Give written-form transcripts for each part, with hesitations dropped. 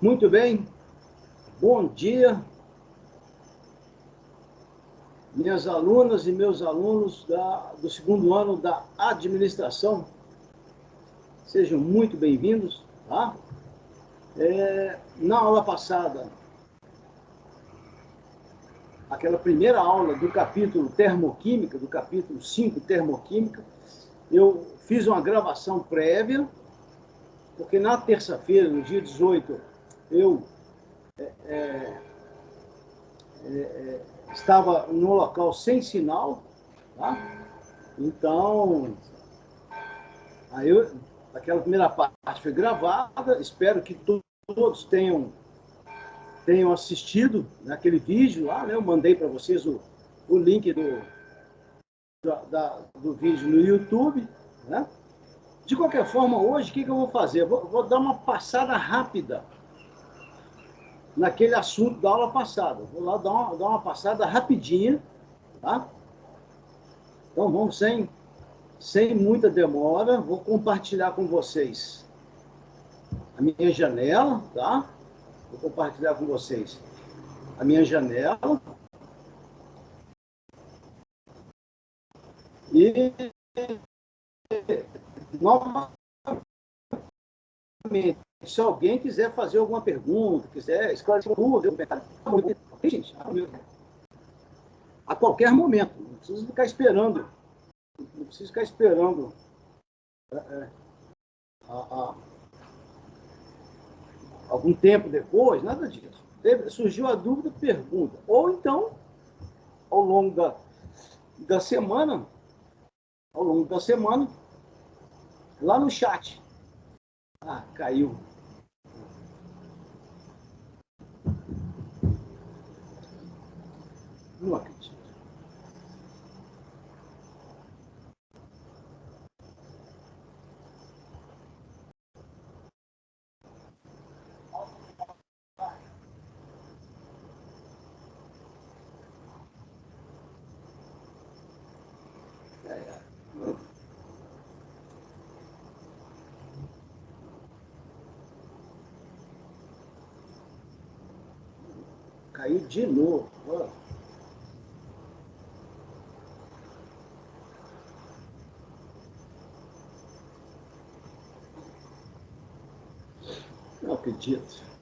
Muito bem, bom dia, minhas alunas e meus alunos do segundo ano da administração. Sejam muito bem-vindos, tá? Na aula passada, aquela primeira aula do capítulo Termoquímica, do capítulo 5, Termoquímica, eu fiz uma gravação prévia, porque na terça-feira, no dia 18, eu estava no local sem sinal, tá? Então, aquela primeira parte foi gravada, espero que todos tenham assistido naquele vídeo lá, né? Eu mandei para vocês o link do vídeo no YouTube, né? De qualquer forma, hoje, o que eu vou fazer? Vou dar uma passada rápida naquele assunto da aula passada. Vou lá dar uma passada rapidinha, tá? Então, vamos sem muita demora, vou compartilhar com vocês a minha janela, tá? Vou compartilhar com vocês a minha janela. E, novamente, se alguém quiser fazer alguma pergunta, quiser esclarecer uma dúvida, gente, a qualquer momento, não precisa ficar esperando. Não precisa ficar esperando algum tempo depois, nada disso. Surgiu a dúvida, pergunta. Ou então, ao longo da semana, lá no chat. Ah, caiu. Não acredito. Caiu de novo. Não acredito.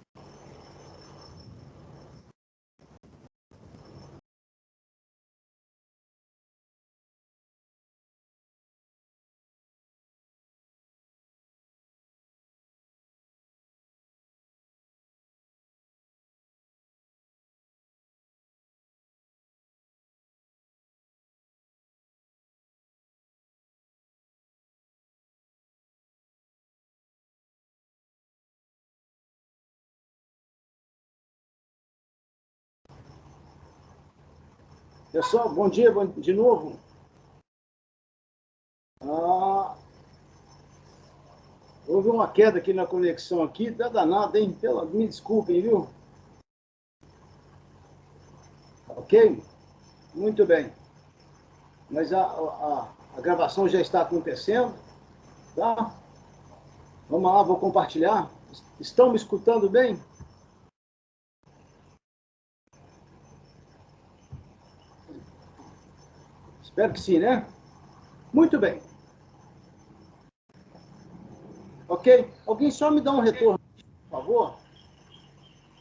Pessoal, bom dia de novo. Houve uma queda aqui na conexão aqui, tá danado, hein? Me desculpem, viu? Ok? Muito bem. Mas a gravação já está acontecendo, tá? Vamos lá, vou compartilhar. Estão me escutando bem? Espero que sim, né? Muito bem. Ok? Alguém só me dá um retorno, por favor?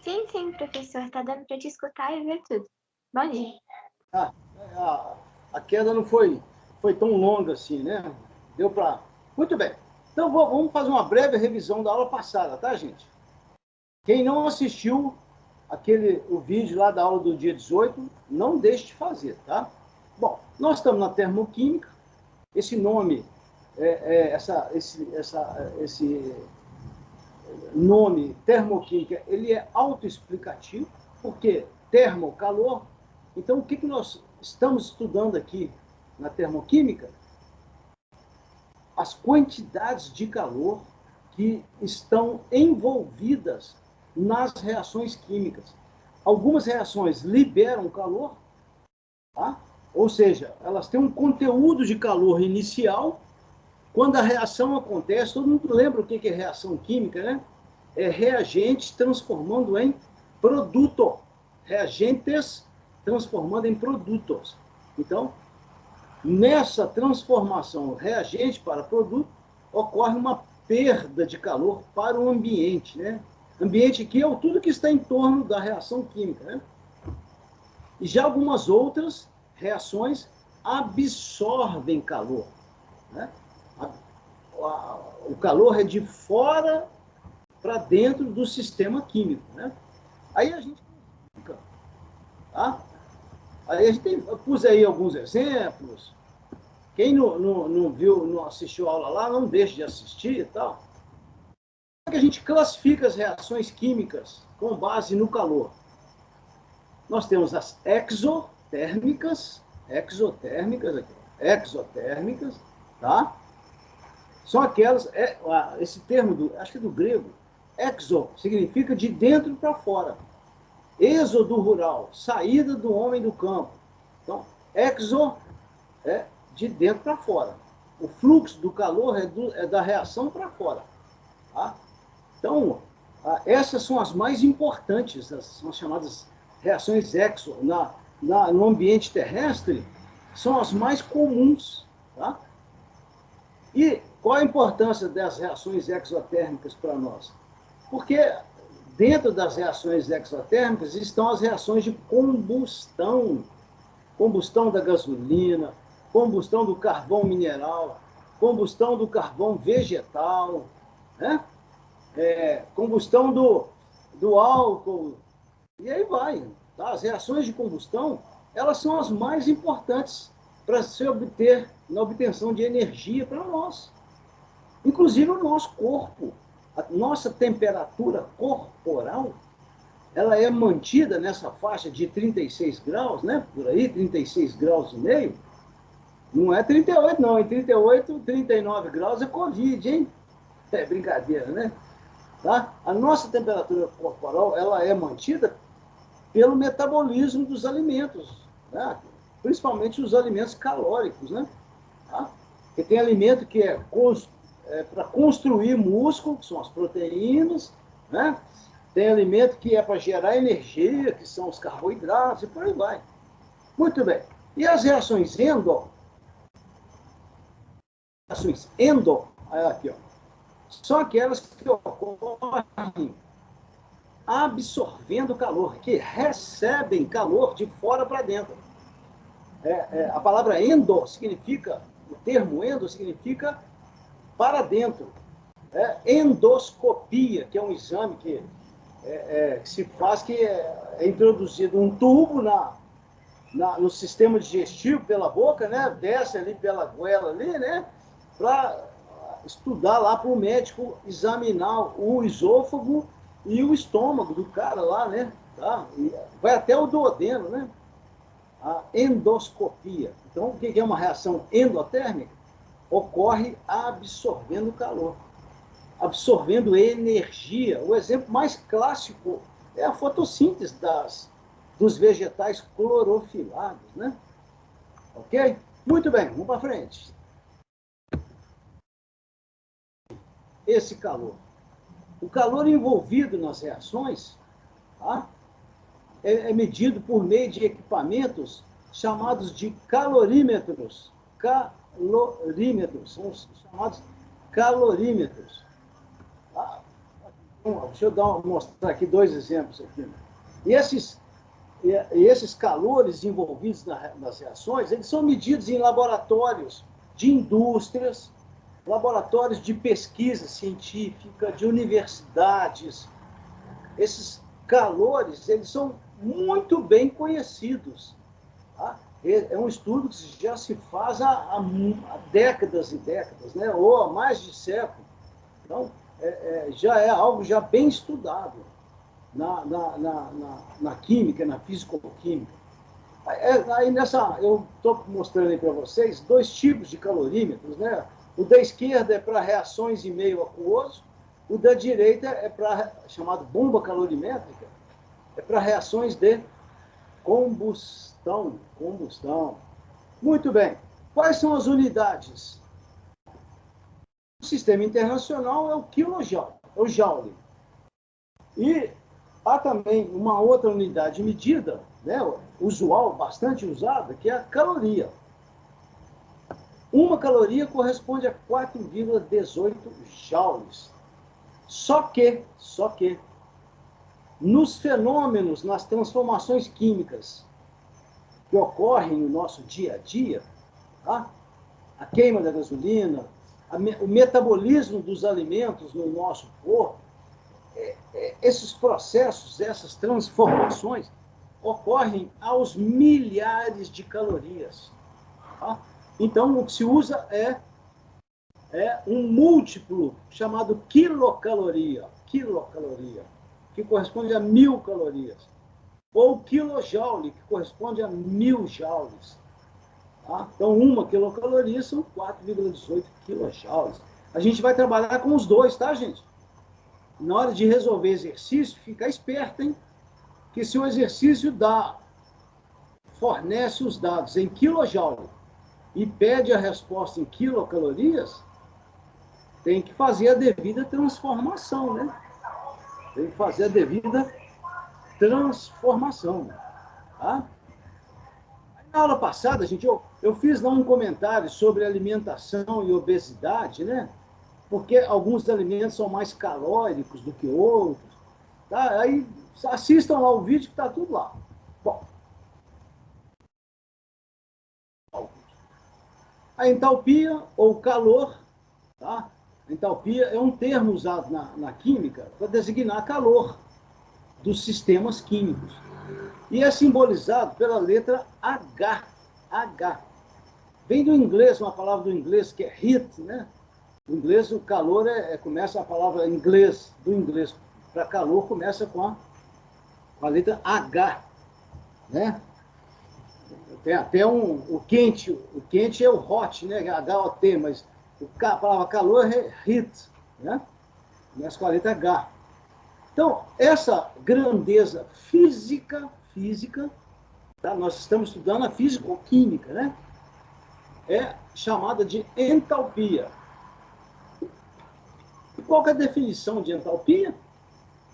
Sim, professor. Está dando para te escutar e ver tudo. Bom dia. A queda não foi tão longa assim, né? Deu para... Muito bem. Então, vamos fazer uma breve revisão da aula passada, tá, gente? Quem não assistiu o vídeo lá da aula do dia 18, não deixe de fazer, tá? Bom, nós estamos na termoquímica. Esse nome, esse nome termoquímica, ele é autoexplicativo, porque termo, calor. Então, o que nós estamos estudando aqui na termoquímica? As quantidades de calor que estão envolvidas nas reações químicas. Algumas reações liberam calor, tá? Ou seja, elas têm um conteúdo de calor inicial. Quando a reação acontece, todo mundo lembra o que é reação química, né? reagentes transformando em produto. Reagentes transformando em produtos. Então, nessa transformação reagente para produto, ocorre uma perda de calor para o ambiente, né? Ambiente que é tudo que está em torno da reação química, né? E já algumas outras reações absorvem calor, né? O calor é de fora para dentro do sistema químico, né? Aí a gente tá? Aí a gente eu pus aí alguns exemplos. Quem não viu, não assistiu a aula lá, não deixe de assistir e tal. Como é que a gente classifica as reações químicas com base no calor? Nós temos as exotérmicas aqui, exotérmicas, tá? São aquelas, esse termo, acho que é do grego, exo, significa de dentro para fora. Êxodo rural, saída do homem do campo. Então, exo é de dentro para fora. O fluxo do calor é da reação para fora. Tá? Então, essas são as mais importantes, são chamadas reações exo. No ambiente terrestre, são as mais comuns. Tá? E qual a importância das reações exotérmicas para nós? Porque dentro das reações exotérmicas estão as reações de combustão. Combustão da gasolina, combustão do carvão mineral, combustão do carvão vegetal, né? Combustão do álcool, e aí vai. Tá? As reações de combustão, elas são as mais importantes para se obter na obtenção de energia para nós. Inclusive o nosso corpo, a nossa temperatura corporal, ela é mantida nessa faixa de 36 graus, né? Por aí, 36 graus e meio. Não é 38, não. Em 38, 39 graus é Covid, hein? É brincadeira, né? Tá? A nossa temperatura corporal, ela é mantida pelo metabolismo dos alimentos, né? Principalmente os alimentos calóricos, né? Tá? Porque tem alimento que é para construir músculo, que são as proteínas, né? Tem alimento que é para gerar energia, que são os carboidratos, e por aí vai. Muito bem. E as reações aqui, ó, são aquelas que ocorrem absorvendo calor, que recebem calor de fora para dentro. A palavra endo significa, o termo endo significa para dentro. Endoscopia, que é um exame que se faz, que é introduzido um tubo no sistema digestivo pela boca, né? Desce ali pela goela ali, né? Para estudar lá para o médico examinar o esôfago e o estômago do cara lá, né? Tá? E vai até o duodeno, né? A endoscopia. Então, o que é uma reação endotérmica? Ocorre absorvendo calor, absorvendo energia. O exemplo mais clássico é a fotossíntese dos vegetais clorofilados, né? Ok? Muito bem, vamos para frente. Esse calor. O calor envolvido nas reações, tá? É medido por meio de equipamentos chamados de calorímetros. Calorímetros, são os chamados calorímetros. Tá? Deixa eu mostrar aqui dois exemplos aqui. E esses calores envolvidos nas reações, eles são medidos em laboratórios de indústrias, laboratórios de pesquisa científica, de universidades. Esses calores, eles são muito bem conhecidos. Tá? É um estudo que já se faz há décadas e décadas, né? Ou há mais de século. Então, já é algo já bem estudado na química, na fisicoquímica. Aí eu estou mostrando aí para vocês dois tipos de calorímetros, né? O da esquerda é para reações em meio aquoso, o da direita é para, chamado bomba calorimétrica, é para reações de combustão. Muito bem. Quais são as unidades? O sistema internacional é o quilojoule, é o joule. E há também uma outra unidade de medida, né, usual, bastante usada, que é a caloria. Uma caloria corresponde a 4,18 joules. Só que, nos fenômenos, nas transformações químicas que ocorrem no nosso dia a dia, tá? A queima da gasolina, o metabolismo dos alimentos no nosso corpo, esses processos, essas transformações, ocorrem aos milhares de calorias. Tá? Então, o que se usa é um múltiplo chamado quilocaloria, que corresponde a 1.000 calorias. Ou quilojoule, que corresponde a 1.000 joules. Tá? Então, uma quilocaloria são 4,18 quilojoules. A gente vai trabalhar com os dois, tá, gente? Na hora de resolver exercício, fica esperto, hein? Que se o exercício fornece os dados em quilojoule e pede a resposta em quilocalorias, tem que fazer a devida transformação, né? Tem que fazer a devida transformação, tá? Na aula passada, gente, eu fiz lá um comentário sobre alimentação e obesidade, né? Porque alguns alimentos são mais calóricos do que outros. Tá? Aí assistam lá o vídeo que está tudo lá. Bom, a entalpia ou calor, tá? A entalpia é um termo usado na química para designar calor dos sistemas químicos. E é simbolizado pela letra H. H. Vem do inglês, uma palavra do inglês que é heat, né? No inglês, o calor começa a palavra inglês, do inglês para calor, começa com a letra H, né? Tem até o quente é o hot, né? H-O-T, mas a palavra calor é heat, né? Começa com a letra H. Então, essa grandeza física, tá? Nós estamos estudando a físico-química, né? É chamada de entalpia. E qual que é a definição de entalpia?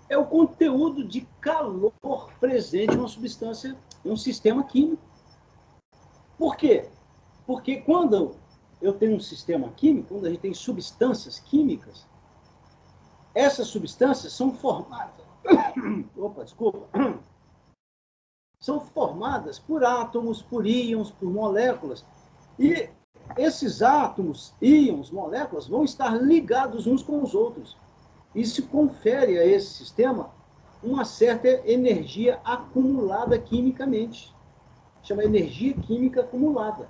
É o conteúdo de calor presente em uma substância, em um sistema químico. Por quê? Porque quando eu tenho um sistema químico, quando a gente tem substâncias químicas, essas substâncias são formadas. Opa, desculpa. São formadas por átomos, por íons, por moléculas. E esses átomos, íons, moléculas vão estar ligados uns com os outros. Isso confere a esse sistema uma certa energia acumulada quimicamente. Chama energia química acumulada.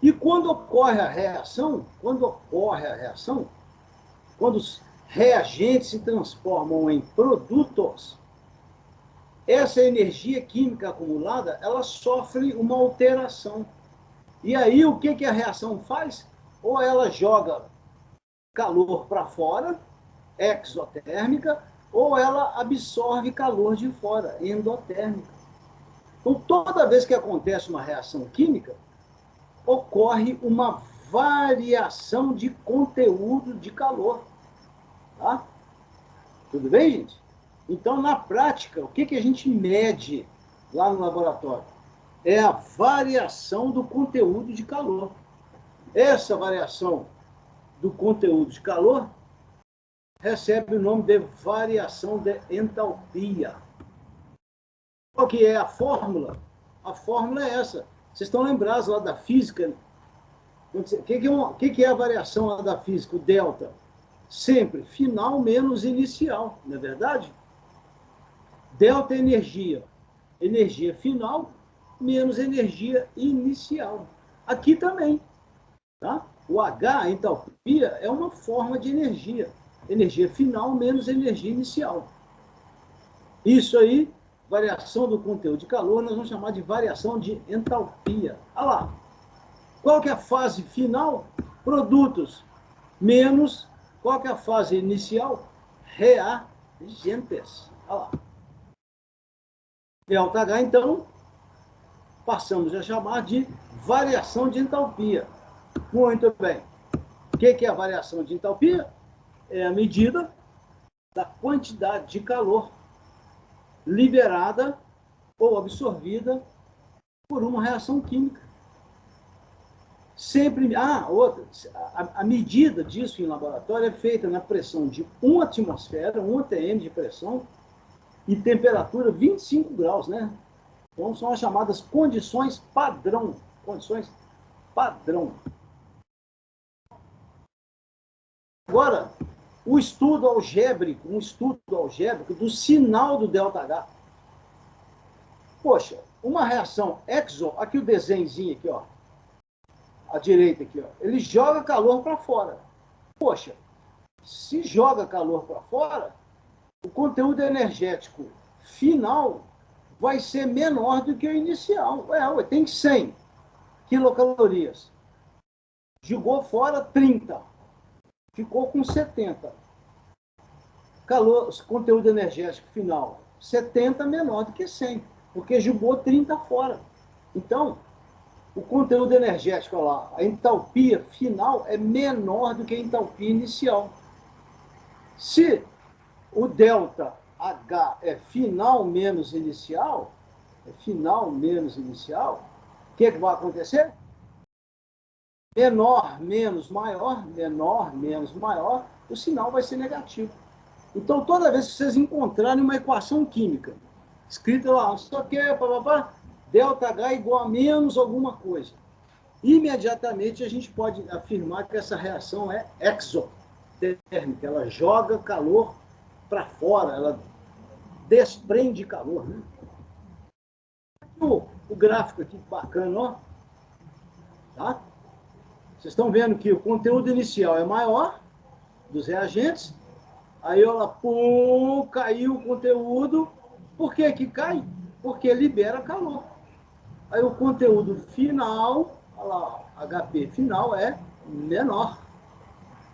E quando ocorre a reação, quando os reagentes se transformam em produtos, essa energia química acumulada, ela sofre uma alteração. E aí, o que a reação faz? Ou ela joga calor para fora, exotérmica, ou ela absorve calor de fora, endotérmica. Então, toda vez que acontece uma reação química, ocorre uma variação de conteúdo de calor. Tá? Tudo bem, gente? Então, na prática, o que a gente mede lá no laboratório? É a variação do conteúdo de calor. Essa variação do conteúdo de calor recebe o nome de variação de entalpia. Qual que é a fórmula? A fórmula é essa. Vocês estão lembrados lá da física? O que é a variação lá da física? O delta. Sempre final menos inicial, não é verdade? Delta é energia. Energia final menos energia inicial. Aqui também. Tá? O H, a entalpia, é uma forma de energia. Energia final menos energia inicial. Isso aí, variação do conteúdo de calor, nós vamos chamar de variação de entalpia. Olha lá. Qual que é a fase final? Produtos. Menos, qual que é a fase inicial? Reagentes. Olha lá. ΔH, então, passamos a chamar de variação de entalpia. Muito bem. O que é a variação de entalpia? É a medida da quantidade de calor liberada ou absorvida por uma reação química. Sempre, outra, a medida disso em laboratório é feita na pressão de 1 atmosfera, 1 atm de pressão, e temperatura 25 graus, né? Então, são as chamadas condições padrão. Condições padrão. Agora, um estudo algébrico do sinal do ΔH. Poxa, uma reação exo, aqui o desenhozinho aqui, ó, à direita aqui, ó, ele joga calor para fora. Poxa, se joga calor para fora, o conteúdo energético final vai ser menor do que o inicial. Tem 100 quilocalorias. Jogou fora 30. Ficou com 70. Conteúdo energético final, 70 menor do que 100, porque jogou 30 fora. Então, o conteúdo energético, olha lá, a entalpia final é menor do que a entalpia inicial. Se o ΔH é final menos inicial, o que vai acontecer? Menor menos maior, o sinal vai ser negativo. Então, toda vez que vocês encontrarem uma equação química, escrita lá, só que, ΔH igual a menos alguma coisa, imediatamente a gente pode afirmar que essa reação é exotérmica, ela joga calor para fora, ela desprende calor. Né? O gráfico aqui, bacana, ó. Tá? Vocês estão vendo que o conteúdo inicial é maior dos reagentes, aí ela, caiu o conteúdo. Por que que cai? Porque libera calor. Aí o conteúdo final, olha lá, HP final é menor.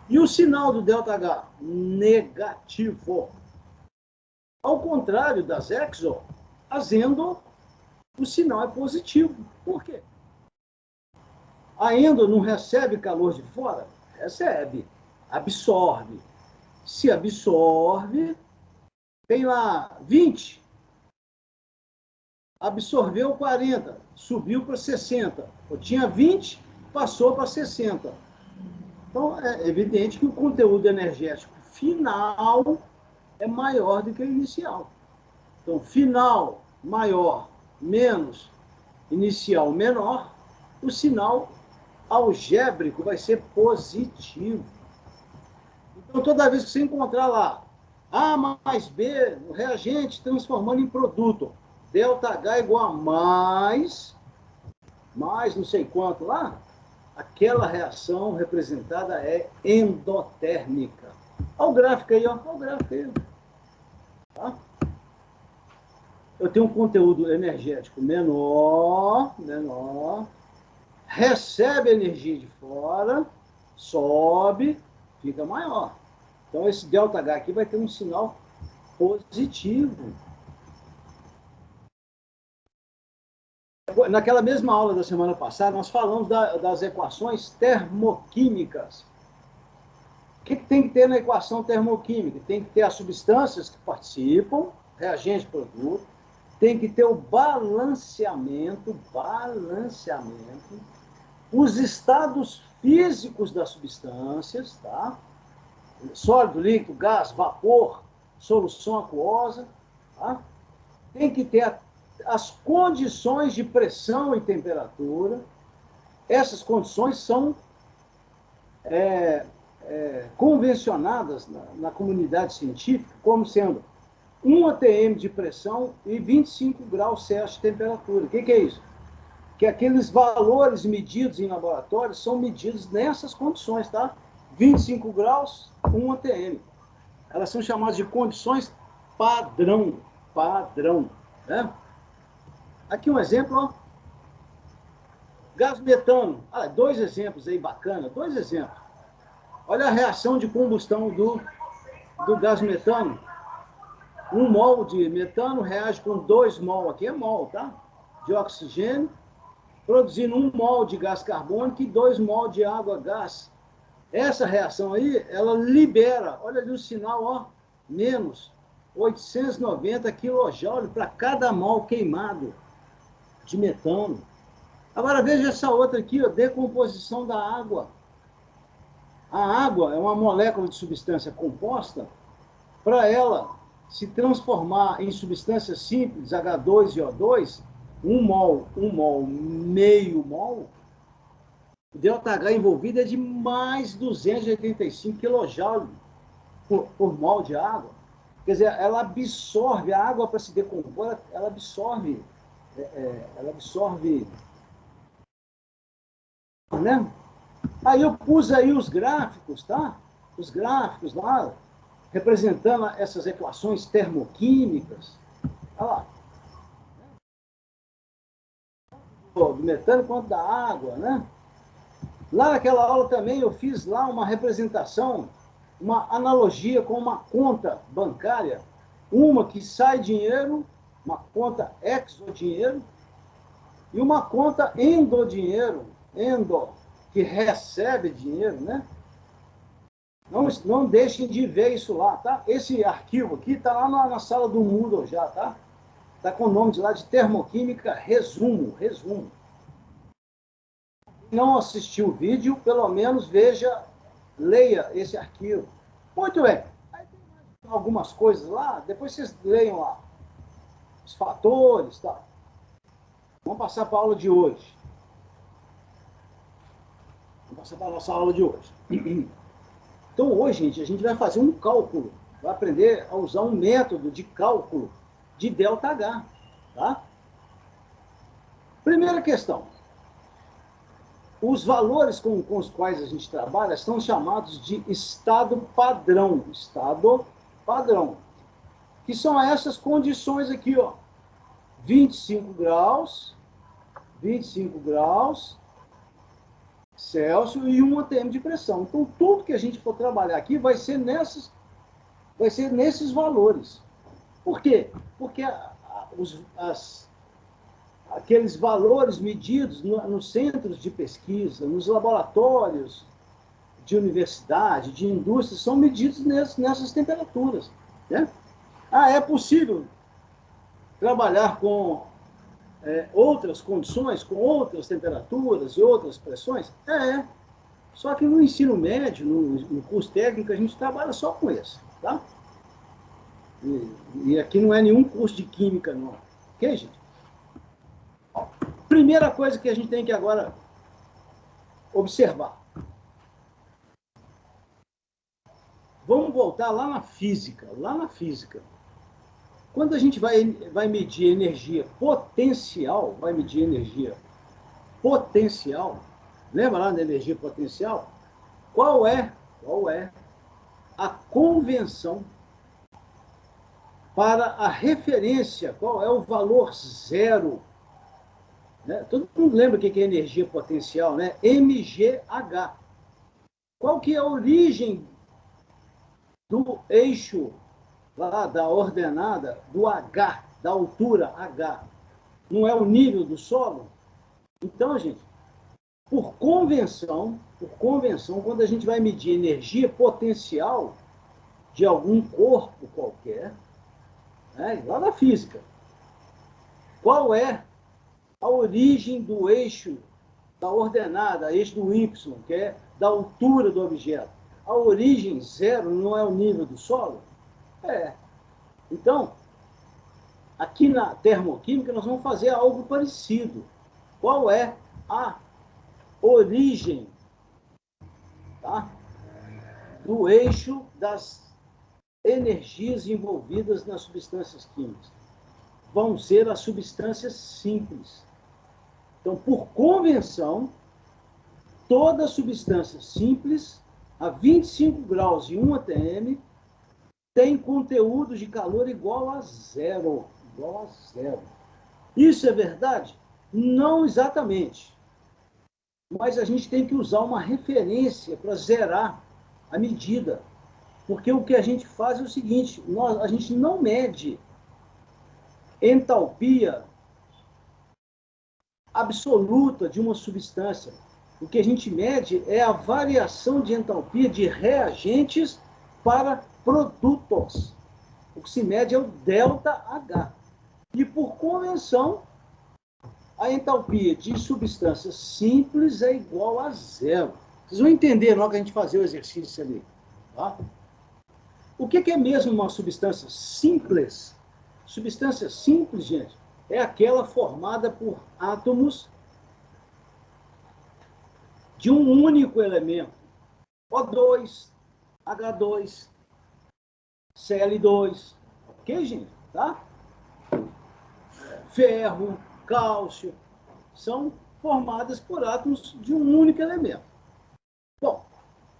E o sinal do ΔH? Negativo. Ao contrário das exo, as endo, o sinal é positivo. Por quê? A endo não recebe calor de fora? Recebe. Absorve. Se absorve, tem lá 20. Absorveu 40, subiu para 60. Eu tinha 20, passou para 60. Então, é evidente que o conteúdo energético final é maior do que o inicial. Então, final maior menos inicial menor, o sinal algébrico vai ser positivo. Então, toda vez que você encontrar lá A mais B, o reagente transformando em produto, ΔH igual a mais não sei quanto lá, aquela reação representada é endotérmica. Olha o gráfico aí, ó. Olha o gráfico aí. Tá? Eu tenho um conteúdo energético menor, recebe energia de fora, sobe, fica maior. Então, esse ΔH aqui vai ter um sinal positivo. Naquela mesma aula da semana passada, nós falamos das equações termoquímicas. O que tem que ter na equação termoquímica? Tem que ter as substâncias que participam, reagente, produto, tem que ter o balanceamento, os estados físicos das substâncias, tá? Sólido, líquido, gás, vapor, solução aquosa, tá? Tem que ter as condições de pressão e temperatura. Essas condições são convencionadas na comunidade científica como sendo 1 atm de pressão e 25 graus Celsius de temperatura. O que é isso? Que aqueles valores medidos em laboratório são medidos nessas condições, tá? 25 graus, 1 atm. Elas são chamadas de condições padrão. Né? Aqui um exemplo, ó. Gás metano. Dois exemplos aí bacana, dois exemplos. Olha a reação de combustão do gás metano. 1 mol de metano reage com 2 mol, aqui é mol, tá? De oxigênio, produzindo 1 mol de gás carbônico e 2 mol de água gás. Essa reação aí, ela libera, olha ali o sinal, ó, menos 890 kJ para cada mol queimado de metano. Agora veja essa outra aqui, ó, decomposição da água. A água é uma molécula de substância composta. Para ela se transformar em substâncias simples, H2 e O2, 1 mol, meio mol, o ΔH envolvido é de mais 285 kJ por mol de água. Quer dizer, ela absorve, a água para se decompor, ela absorve, né? Aí eu pus aí os gráficos, tá? Os gráficos lá, representando essas equações termoquímicas. Olha lá. Do metano quanto da água, né? Lá naquela aula também eu fiz lá uma representação, uma analogia com uma conta bancária, uma que sai dinheiro, uma conta exodinheiro, e uma conta endodinheiro, que recebe dinheiro, né? Não deixem de ver isso lá, tá? Esse arquivo aqui está lá na sala do Moodle já, tá? Está com o nome de lá de Termoquímica Resumo. Não assistiu o vídeo, pelo menos leia esse arquivo. Muito bem. Aí tem algumas coisas lá, depois vocês leiam lá. Os fatores, tá? Vamos passar para a aula de hoje. Vamos passar para a nossa aula de hoje. Então, hoje, gente, a gente vai fazer um cálculo, vai aprender a usar um método de cálculo de ΔH, tá? Primeira questão. Os valores com os quais a gente trabalha são chamados de estado padrão. Estado padrão. Que são essas condições aqui, ó. 25 graus Celsius e 1 atm de pressão. Então, tudo que a gente for trabalhar aqui vai ser nesses valores. Por quê? Porque aqueles valores medidos nos centros de pesquisa, nos laboratórios de universidade, de indústria, são medidos nessas temperaturas, né? É possível trabalhar com outras condições, com outras temperaturas e outras pressões? Só que no ensino médio, no curso técnico, a gente trabalha só com esse, tá? E aqui não é nenhum curso de química, não. Ok, gente? Primeira coisa que a gente tem que agora observar. Vamos voltar lá na física. Quando a gente vai medir energia potencial, lembra lá da energia potencial? Qual é a convenção para a referência? Qual é o valor zero? Né? Todo mundo lembra o que é energia potencial, né? MGH. Qual que é a origem do eixo lá da ordenada do H, da altura H? Não é o nível do solo? Então, gente, por convenção, quando a gente vai medir energia potencial de algum corpo qualquer, né, lá na física, qual é a origem do eixo da ordenada, eixo do Y, que é da altura do objeto? A origem zero não é o nível do solo? Então, aqui na termoquímica, nós vamos fazer algo parecido. Qual é a origem, tá, do eixo das energias envolvidas nas substâncias químicas? Vão ser as substâncias simples. Então, por convenção, toda substância simples, a 25 graus e 1 atm, tem conteúdo de calor igual a zero. Isso é verdade? Não exatamente. Mas a gente tem que usar uma referência para zerar a medida. Porque o que a gente faz é o seguinte, a gente não mede entalpia absoluta de uma substância. O que a gente mede é a variação de entalpia de reagentes para produtos. O que se mede é o ΔH. E, por convenção, a entalpia de substâncias simples é igual a zero. Vocês vão entender na hora que a gente fazer o exercício ali. Tá? O que é mesmo uma substância simples? Substância simples, gente, é aquela formada por átomos de um único elemento. O2, H2, Cl2. Ok, gente? Tá? Ferro, cálcio, são formadas por átomos de um único elemento. Bom,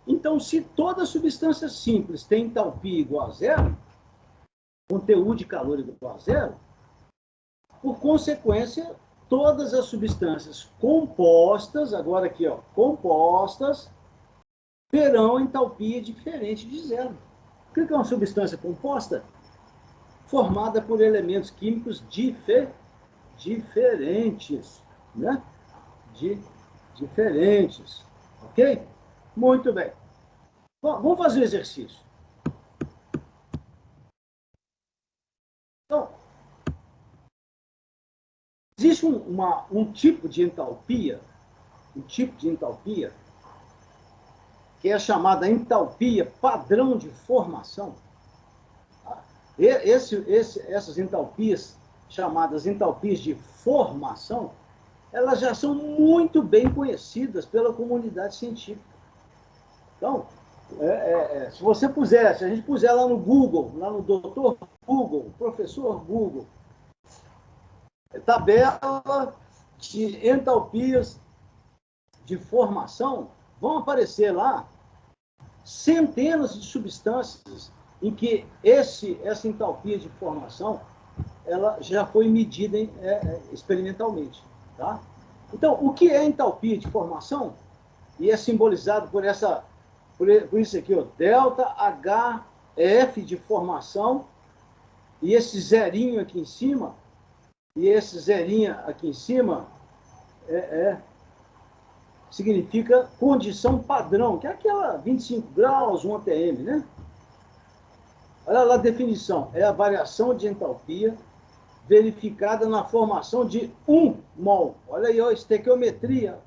então, se toda substância simples tem entalpia igual a zero, conteúdo de calor igual a zero, por consequência, todas as substâncias compostas, agora aqui, ó, compostas, terão entalpia diferente de zero. O que é uma substância composta? Formada por elementos químicos diferentes, né? Diferentes, ok? Muito bem. Bom, vamos fazer o exercício. Então, existe um tipo de entalpia, que é a chamada entalpia padrão de formação. Essas entalpias, chamadas entalpias de formação, elas já são muito bem conhecidas pela comunidade científica. Então, se a gente puser lá no Google, lá no doutor Google, professor Google, tabela de entalpias de formação, vão aparecer lá centenas de substâncias em que essa entalpia de formação ela já foi medida experimentalmente. Tá? Então, o que é entalpia de formação? E é simbolizado por isso aqui, ó, ΔHF de formação, e esse zerinho aqui em cima, significa condição padrão, que é aquela 25 graus, 1 atm, né? Olha lá a definição, é a variação de entalpia verificada na formação de 1 mol. Olha aí, ó, estequiometria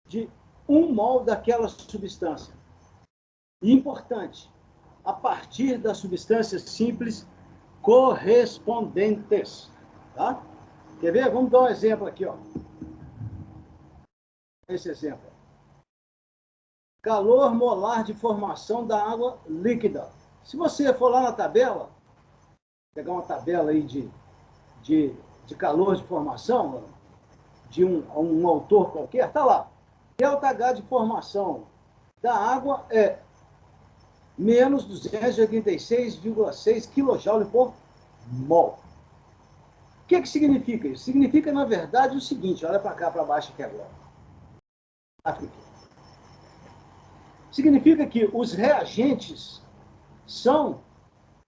de 1 mol daquela substância. E importante, a partir das substâncias simples correspondentes. Tá? Quer ver? Vamos dar um exemplo aqui. Ó. Esse exemplo. Calor molar de formação da água líquida. Se você for lá na tabela, pegar uma tabela aí de calor de formação, de um autor qualquer, está lá. ΔH de formação da água é menos 286,6 kJ por mol. O que significa isso? Significa, na verdade, o seguinte, olha para cá, para baixo aqui agora. Significa que os reagentes são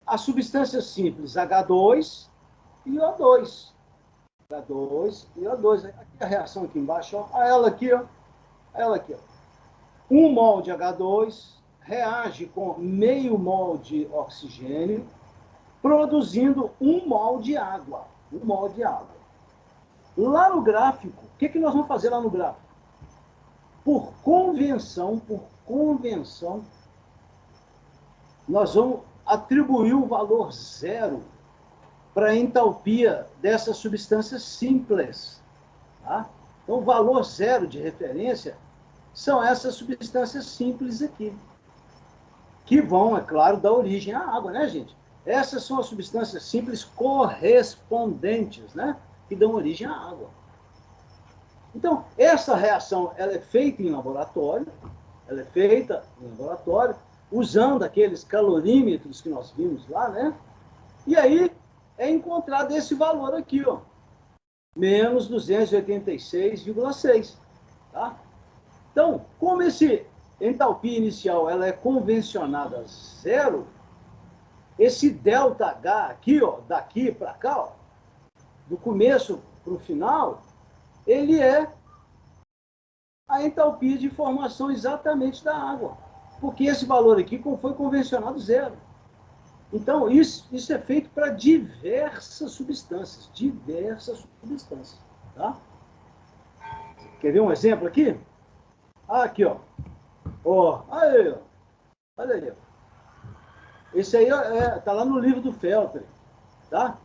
as substâncias simples H2 e O2. H2 e O2. Aqui a reação aqui embaixo, ó. Ela aqui, ó. 1 mol de H2 reage com meio mol de oxigênio, produzindo 1 mol de água. 1 mol de água. Lá no gráfico, o que nós vamos fazer lá no gráfico? Por convenção, nós vamos atribuir o valor zero para a entalpia dessas substâncias simples. Tá? Então, o valor zero de referência são essas substâncias simples aqui, que vão, é claro, dar origem à água, né, gente? Essas são as substâncias simples correspondentes, né, que dão origem à água. Então, essa reação ela é feita em laboratório, usando aqueles calorímetros que nós vimos lá, né? E aí é encontrado esse valor aqui, ó, menos 286,6, tá? Então, como esse entalpia inicial ela é convencionada a zero, esse ΔH aqui, ó, daqui para cá, ó, do começo para o final, ele é a entalpia de formação exatamente da água. Porque esse valor aqui foi convencionado zero. Então, isso é feito para diversas substâncias. Tá? Quer ver um exemplo aqui? Aqui, ó. Aí, ó. Olha aí. Esse aí tá lá no livro do Feltri. Tá?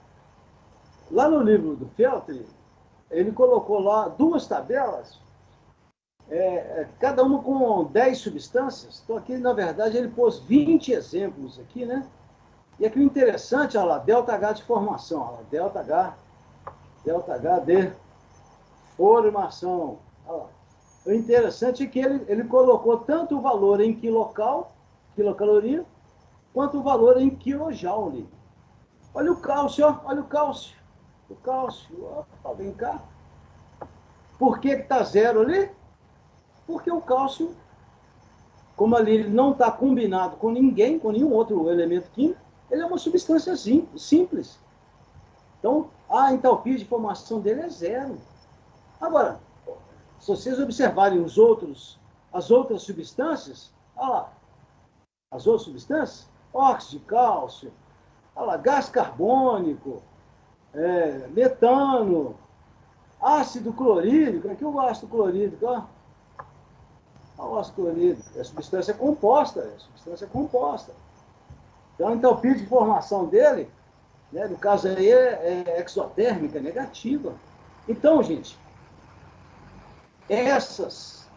Lá no livro do Feltri, ele colocou lá duas tabelas, cada uma com 10 substâncias. Então, aqui, na verdade, ele pôs 20 exemplos aqui, né? E aqui o interessante, olha lá, ΔH de formação, olha lá, ΔH de formação. Olha lá. O interessante é que ele colocou tanto o valor em quilocaloria, quanto o valor em quilojoule. Olha o cálcio, ó, olha o cálcio. O cálcio, opa, vem cá. Por que está zero ali? Porque o cálcio, como ali ele não está combinado com ninguém, com nenhum outro elemento químico, ele é uma substância simples. Então, a entalpia de formação dele é zero. Agora, se vocês observarem as outras substâncias, olha lá, as outras substâncias, óxido de cálcio, olha lá, gás carbônico, metano, ácido clorídrico, aqui o ácido clorídrico, ó. O ácido clorídrico, é substância composta, Então, a entalpia de formação dele, né, no caso aí, é exotérmica, negativa. Então, gente, essas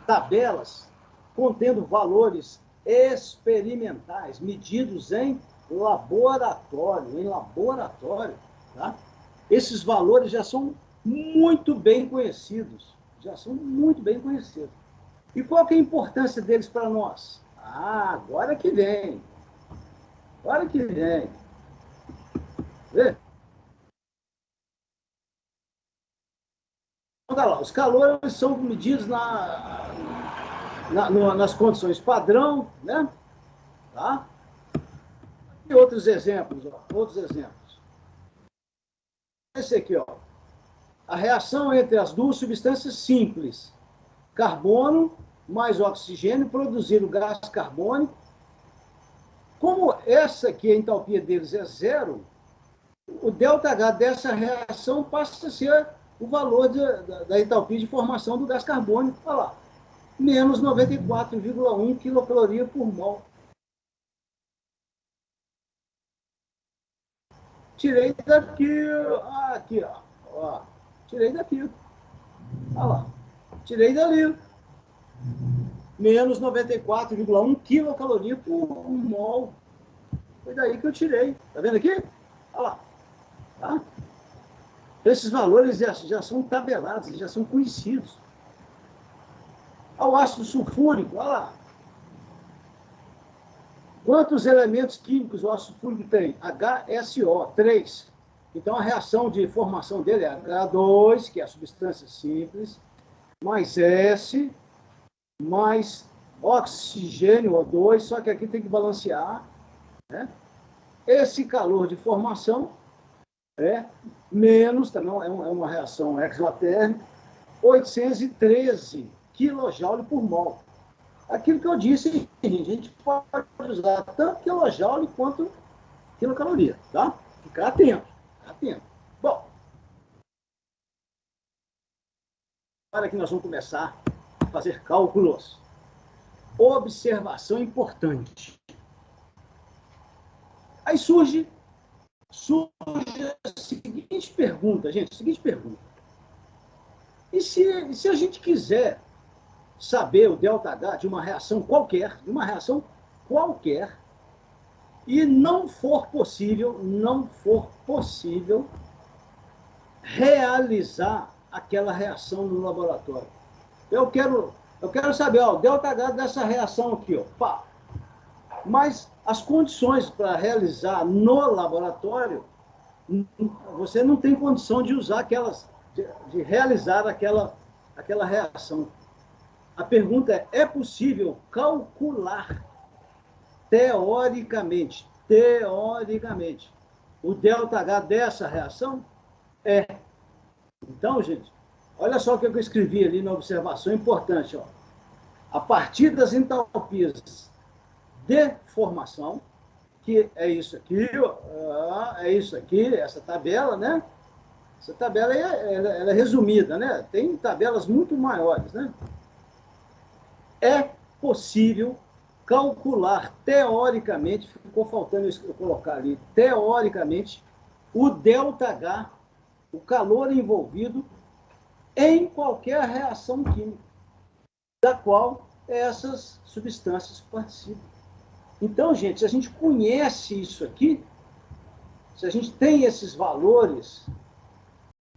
tabelas contendo valores experimentais, medidos em laboratório, tá? Esses valores já são muito bem conhecidos, E qual que é a importância deles para nós? Agora que vem. Vê? Olha lá, os calores são medidos nas condições padrão, né? Tá? E outros exemplos. Esse aqui, ó. A reação entre as duas substâncias simples, carbono mais oxigênio, produzir o gás carbônico. Como essa aqui, a entalpia deles é zero, o ΔH dessa reação passa a ser o valor da entalpia de formação do gás carbônico. Olha lá, menos 94,1 quilocaloria por mol. Tirei daqui, aqui, ó. Tirei daqui. Olha lá. Tirei dali. Menos 94,1 quilocaloria por mol. Foi daí que eu tirei. Tá vendo aqui? Olha lá. Tá? Esses valores já são tabelados, já são conhecidos. Olha o ácido sulfúrico, olha lá. Quantos elementos químicos o ácido sulfúrico tem? HSO, 3. Então, a reação de formação dele é H2, que é a substância simples, mais S, mais oxigênio, O2, só que aqui tem que balancear. Né? Esse calor de formação é menos, também é uma reação exotérmica, 813 kJ por mol. Aquilo que eu disse, a gente pode usar tanto quilojoule quanto quilocaloria, tá? Ficar atento. Bom, agora que nós vamos começar a fazer cálculos. Observação importante. Aí surge a seguinte pergunta, gente, E se a gente quiser saber o ΔH de uma reação qualquer, e não for possível realizar aquela reação no laboratório. Eu quero saber, ó, o ΔH dessa reação aqui, ó, pá. Mas as condições para realizar no laboratório, você não tem condição de usar de realizar aquela reação. A pergunta é possível calcular teoricamente, o ΔH dessa reação? Então, gente, olha só o que eu escrevi ali na observação importante. Ó. A partir das entalpias de formação, que é isso aqui, é isso aqui, essa tabela, né? Essa tabela ela é resumida, né? Tem tabelas muito maiores, né? É possível calcular teoricamente, ficou faltando eu colocar ali, teoricamente, o ΔH, o calor envolvido em qualquer reação química, da qual essas substâncias participam. Então, gente, se a gente conhece isso aqui, se a gente tem esses valores,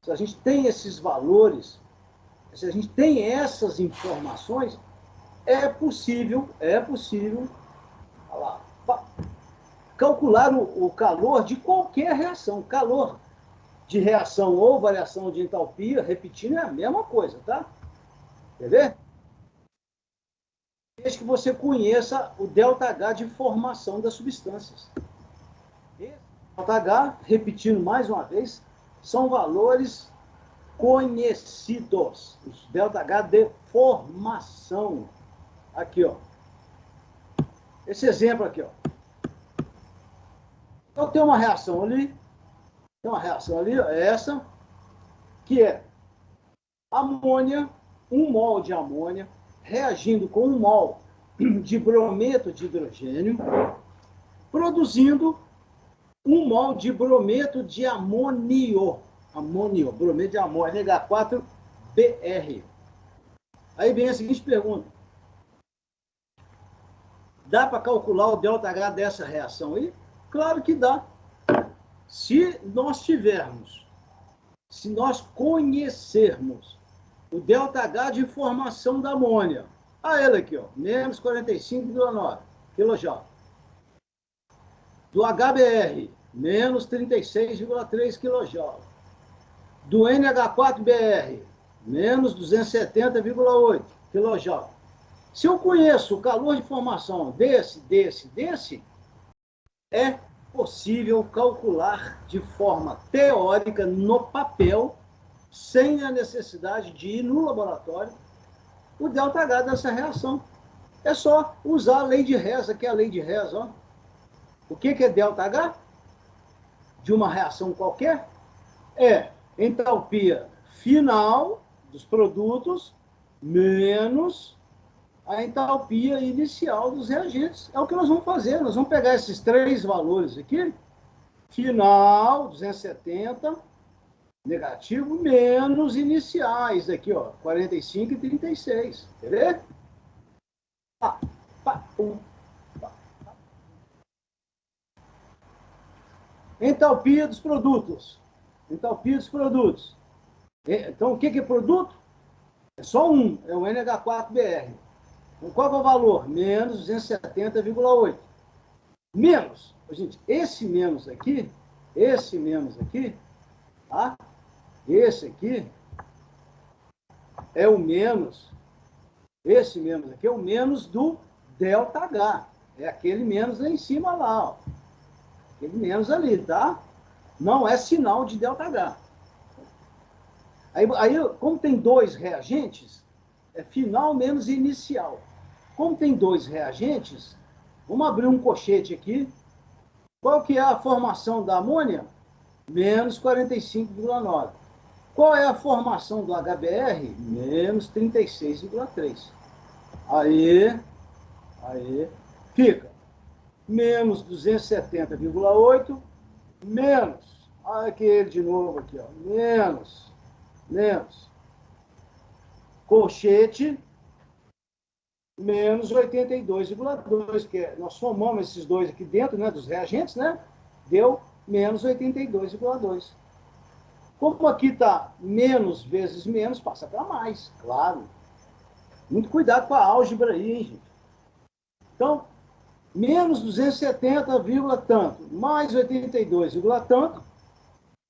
se a gente tem esses valores, se a gente tem essas informações, é possível lá, calcular o calor de qualquer reação. Calor de reação ou variação de entalpia, repetindo, é a mesma coisa, tá? Quer ver? Desde que você conheça o ΔH de formação das substâncias. Esse ΔH, repetindo mais uma vez, são valores conhecidos. Os ΔH de formação. Aqui, ó. Esse exemplo aqui, ó. Então tem uma reação ali, ó, essa, que é amônia, 1 mol de amônia, reagindo com 1 mol de brometo de hidrogênio, produzindo 1 mol de brometo de amônio, brometo de amônio, NH4BR. Aí vem a seguinte pergunta. Dá para calcular o ΔH dessa reação aí? Claro que dá. Se nós conhecermos o ΔH de formação da amônia, ele aqui, ó, menos 45,9 kJ. Do HBr, menos 36,3 kJ. Do NH4Br, menos 270,8 kJ. Se eu conheço o calor de formação desse, é possível calcular de forma teórica, no papel, sem a necessidade de ir no laboratório, o ΔH dessa reação. É só usar a lei de Hess, aqui é a lei de Hess, ó. O que é ΔH? De uma reação qualquer? É entalpia final dos produtos menos a entalpia inicial dos reagentes. É o que nós vamos fazer. Nós vamos pegar esses 3 valores aqui, final, 270, negativo, menos iniciais, aqui, ó, 45 e 36. Quer ver? Entalpia dos produtos. Entalpia dos produtos. Então, o que é produto? É só um, é o NH4BR. Então, qual é o valor? Menos 270,8. Menos, gente, esse menos aqui, tá? Esse aqui é o menos, esse menos aqui é o menos do ΔH. É aquele menos lá em cima lá, ó. Aquele menos ali, tá? Não é sinal de ΔH. Aí, como tem 2 reagentes, é final menos inicial. Como tem 2 reagentes, vamos abrir um colchete aqui. Qual que é a formação da amônia? Menos 45,9. Qual é a formação do HBr? Menos 36,3. Aí, fica menos 270,8, menos, aquele de novo aqui, ó, menos, colchete, menos 82,2, que nós somamos esses dois aqui dentro, né, dos reagentes, né, deu menos 82,2. Como aqui está menos vezes menos, passa para mais, claro. Muito cuidado com a álgebra aí, hein, gente. Então, menos 270, tanto, mais 82, tanto,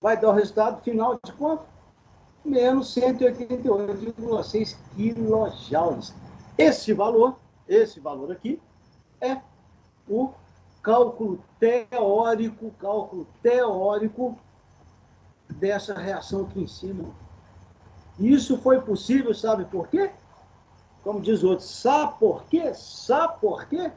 vai dar o resultado final de quanto? Menos 188,6 kJ. Esse valor aqui, é o cálculo teórico dessa reação aqui em cima. Isso foi possível, sabe por quê? Como diz o outro, sabe por quê? Sabe por quê?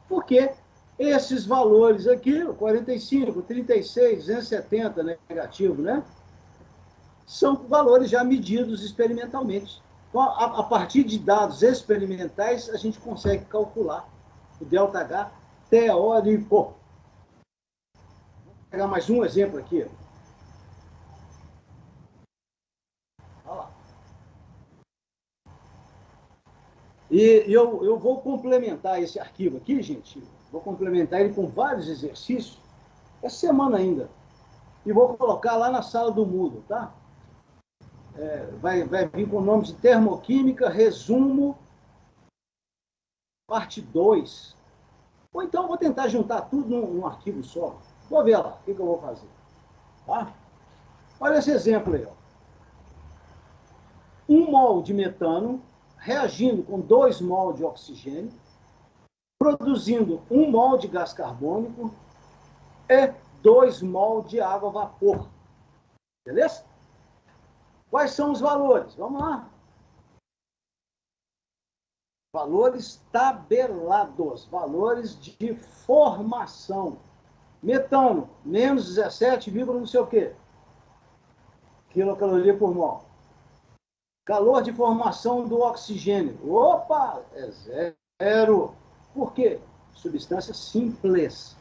Porque Esses valores aqui, 45, 36, 270 negativo, né? São valores já medidos experimentalmente. Então, a partir de dados experimentais, a gente consegue calcular o ΔH teórico. Vou pegar mais um exemplo aqui. Olha lá. E eu vou complementar esse arquivo aqui, gente. Vou complementar ele com vários exercícios, essa semana ainda. E vou colocar lá na sala do Moodle, tá? Vai vir com o nome de Termoquímica, resumo, parte 2. Ou então eu vou tentar juntar tudo num arquivo só. Vou ver lá o que eu vou fazer. Tá? Olha esse exemplo aí. Ó. 1 mol de metano reagindo com 2 mol de oxigênio, produzindo 1 mol de gás carbônico e 2 mol de água a vapor. Beleza? Quais são os valores? Vamos lá. Valores tabelados, valores de formação. Metano, menos 17, não sei o quê. Quilocaloria por mol. Calor de formação do oxigênio. Opa, é 0. Por quê? Substância simples.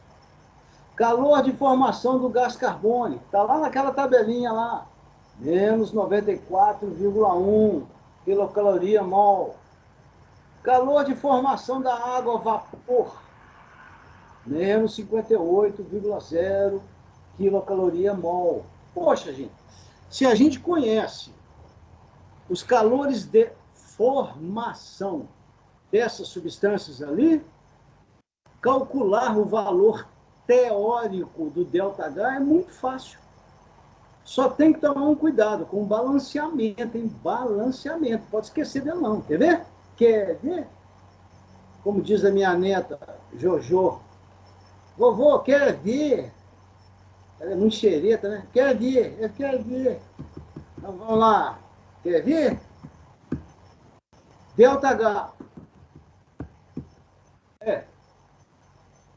Calor de formação do gás carbônico. Está lá naquela tabelinha lá. Menos 94,1 quilocaloria mol. Calor de formação da água a vapor. Menos 58,0 quilocaloria mol. Poxa, gente, se a gente conhece os calores de formação dessas substâncias ali, calcular o valor teórico do ΔH é muito fácil. Só tem que tomar um cuidado com o balanceamento, hein? Balanceamento. Pode esquecer dele não. Quer ver? Quer ver? Como diz a minha neta, Jojo. Vovô, quer ver? Ela é muito xereta, né? Quer ver? Eu quero ver. Então vamos lá. Quer ver? ΔH é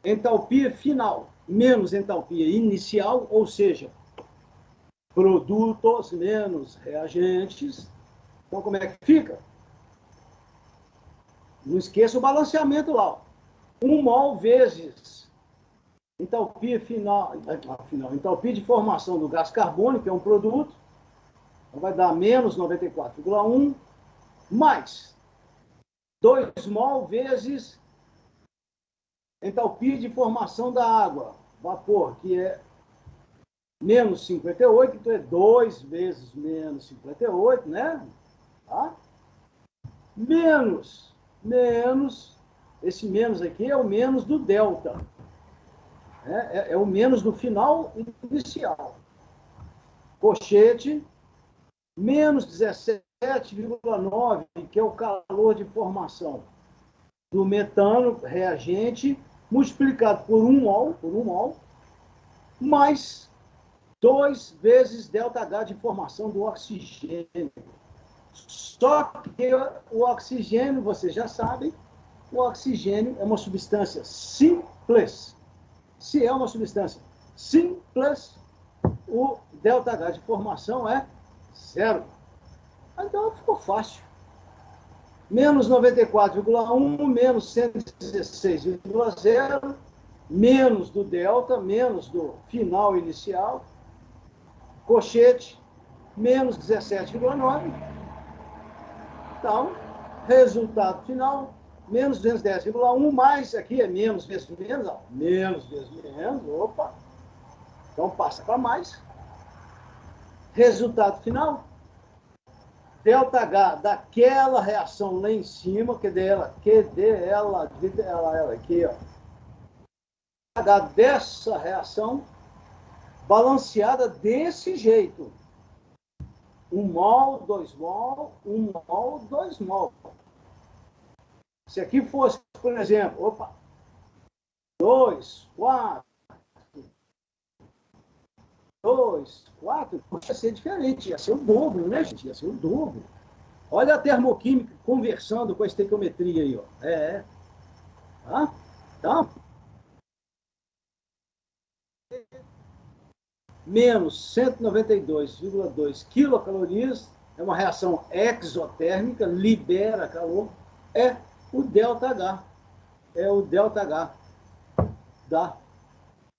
entalpia final menos entalpia inicial, ou seja, produtos menos reagentes. Então, como é que fica? Não esqueça o balanceamento lá. 1 mol vezes entalpia final, entalpia de formação do gás carbônico, que é um produto, então vai dar menos 94,1, mais 2 mol vezes entalpia de formação da água, vapor, que é menos 58, então é 2 vezes menos 58, né? Tá? Menos, esse menos aqui é o menos do delta. É o menos do final inicial. Cochete, menos 17,9, que é o calor de formação do metano reagente, multiplicado por 1 mol, mais 2 vezes ΔH de formação do oxigênio. Só que o oxigênio, vocês já sabem, o oxigênio é uma substância simples. Se é uma substância simples, o ΔH de formação é 0. Então ficou fácil. Menos 94,1, menos 116,0, menos do delta, menos do final inicial, cochete, menos 17,9. Então, resultado final, menos 210,1, mais aqui é menos vezes menos, ó, menos vezes menos, opa. Então, passa para mais. Resultado final, ΔH daquela reação lá em cima, ela aqui, ó. H dessa reação, balanceada desse jeito. 1 mol, 2 mol, 1 mol, 2 mol. Se aqui fosse, por exemplo, 2, 4, ia ser diferente, ia ser o dobro, né, gente? Ia ser o dobro. Olha a termoquímica conversando com a estequiometria aí, ó. Tá? Então, menos 192,2 quilocalorias, é uma reação exotérmica, libera calor, é o ΔH. É o ΔH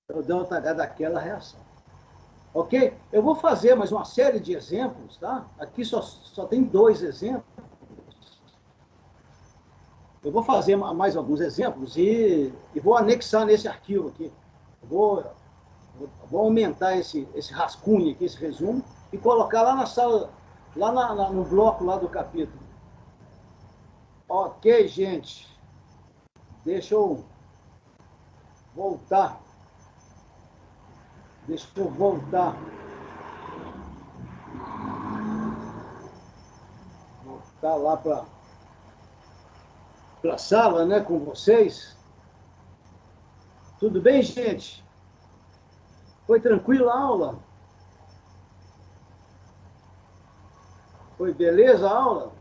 é o ΔH daquela reação. Ok? Eu vou fazer mais uma série de exemplos, tá? Aqui só tem 2 exemplos. Eu vou fazer mais alguns exemplos e vou anexar nesse arquivo aqui. Vou aumentar esse rascunho aqui, esse resumo, e colocar lá na sala, lá no bloco lá do capítulo. Ok, gente. Deixa eu voltar. Voltar lá para a sala, né, com vocês. Tudo bem, gente? Foi tranquila a aula? Foi beleza a aula?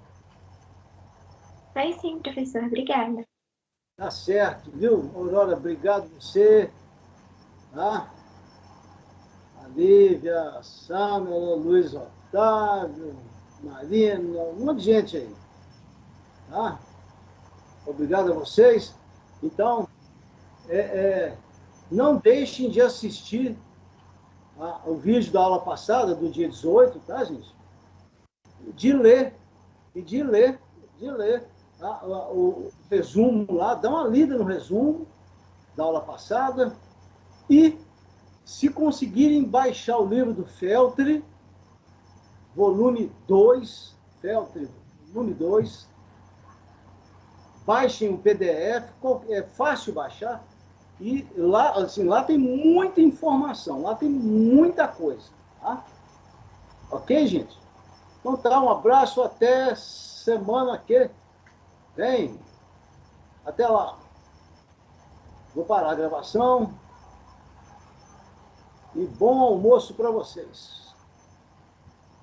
Foi sim, professor. Obrigada. Tá certo, viu? Aurora, obrigado você. Tá? A Lívia, a Sâmela, Luiz Otávio, Marina, um monte de gente aí. Tá? Obrigado a vocês. Então, não deixem de assistir o vídeo da aula passada, do dia 18, tá, gente? De ler, tá? O resumo lá, dá uma lida no resumo da aula passada e, se conseguirem baixar o livro do Feltri, volume 2, Feltri, volume 2, baixem o PDF, é fácil baixar, e lá, assim, lá tem muita informação, lá tem muita coisa, tá? Ok, gente? Então tá, um abraço, até semana que vem. Até lá. Vou parar a gravação e bom almoço para vocês.